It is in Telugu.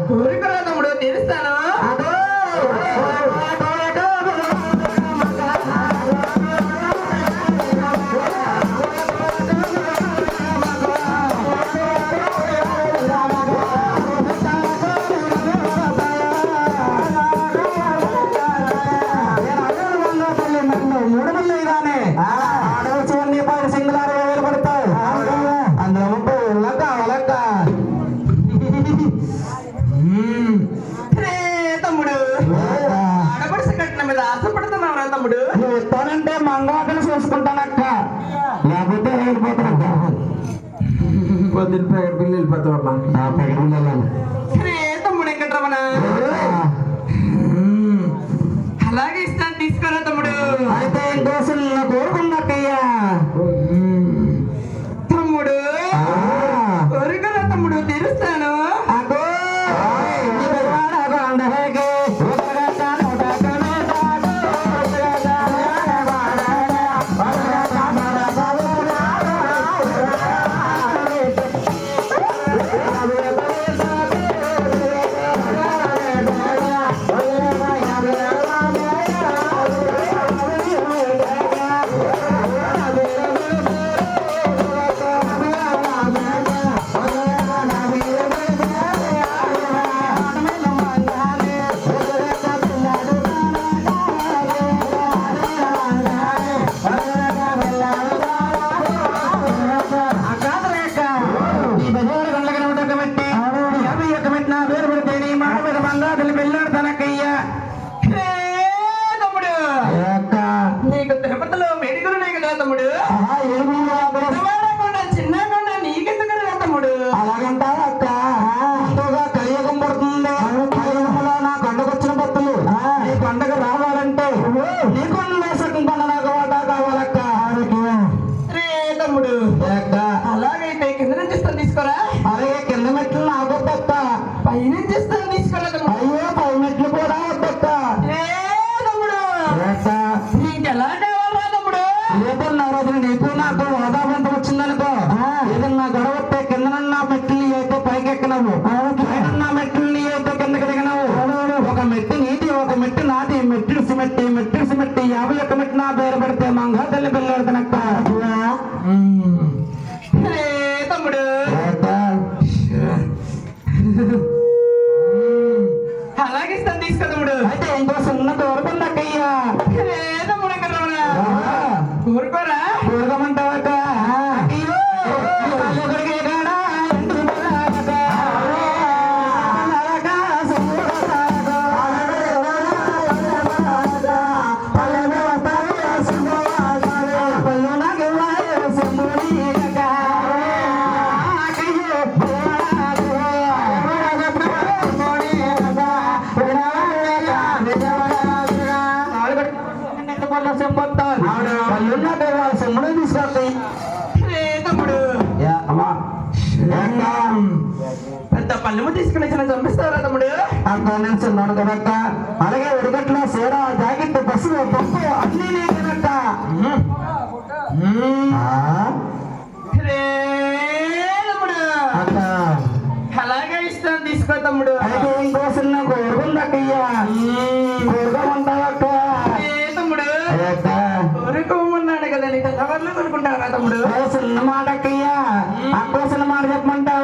కోరికరా తమ్ముడు తీరుస్తాను. ఇస్తానంటే మంగళాకలు చూసుకుంటానక్క, లేకపోతే వెళ్ళిపోతానక్క. పొద్దున్న ప్యాకెట్ బిల్లు వెళ్ళిపోతావమ్మా. ప్యాకెట్ బిల్లు వెళ్ళాను. తమ్ముడు వెంకటరమణ అలాగే ఇస్తాను, తీసుకోరా తమ్ముడు. అయితే ఇంకోసం కోరుకున్నాకయ్యా తమ్ముడు. కోరికరా తమ్ముడు తీరుస్తాను. నీకు తిరుపతిలో వేడుకలు ఉన్నాయి కదా తమ్ముడు. చిన్న కొండ నీకెందుకు తమ్ముడు? అలాగంటారా అక్క? కలియుగం పడుతుంది. కలియుగంలో నా కొండకు వచ్చిన భక్తులు ఈ కొండకు రావాలంటే నీ కొండ సగం కొండ నాకు వాటా కావాలక్క. రే తమ్ముడు అలాగైతే కింద నుంచి ఇస్తాను, తీసుకోరా. అలాగే కింద మెట్లు నాకు వద్దక్క, పై నుంచి ఇస్తాను, తీసుకోరా తమ్ముడు. అయ్యో పై మెట్లు కూడా వద్దక్క. నీకెలా కావాలరా తమ్ముడు? ఏదన్నా రోజున నీకు నాకు హోదాబంత వచ్చిందనుకో, ఏదన్నా గొడవ వస్తే కిందనన్నా మెట్లని అయితే పైకి ఎక్కనవు, పైన మెట్లని అయితే కిందకి దిగనవు. ఒక మెట్టు నీటి, ఒక మెట్టు నాటి, మెట్లు సిమెట్టి, మెట్లు సిమెట్టి 51 మెట్టు నా పేరు పెడితే మంగా తల్లి పిల్లడుతున్నక్క. తమ్ముడు అలాగే ఇస్తాను, తీసుకో తమ్ముడు. అయితే ఇంకో చిన్న కోరుకుందక్కయ్యా. తమ్ముడు ఎక్కడ కోరుకోరా? కోరుకోమంటావక్క? పెద్ద పల్లెము తీసుకుని చంపిస్తారా తమ్ముడు? అక్కడ నుంచి చిన్నాడు కదక్క. అలాగే ఉడగట్ల సీర, జాకెట్, బస్సు, పప్పు అన్నీ కదక్క. అలాగే ఇస్తాను, తీసుకో తమ్ముడు. అయితే ఇంకోసం కోరుకుందక్కయ్యా. కోరుకోమంటావక్క? తమ్ముడు కోరుకోమన్నాడు కదా, నీ తెల్లవారులు కొనుక్కుంటావా తమ్ముడు? చిన్న మాట అక్కయ్యా, అక్కో చిన్న మాట చెప్పమంటావా?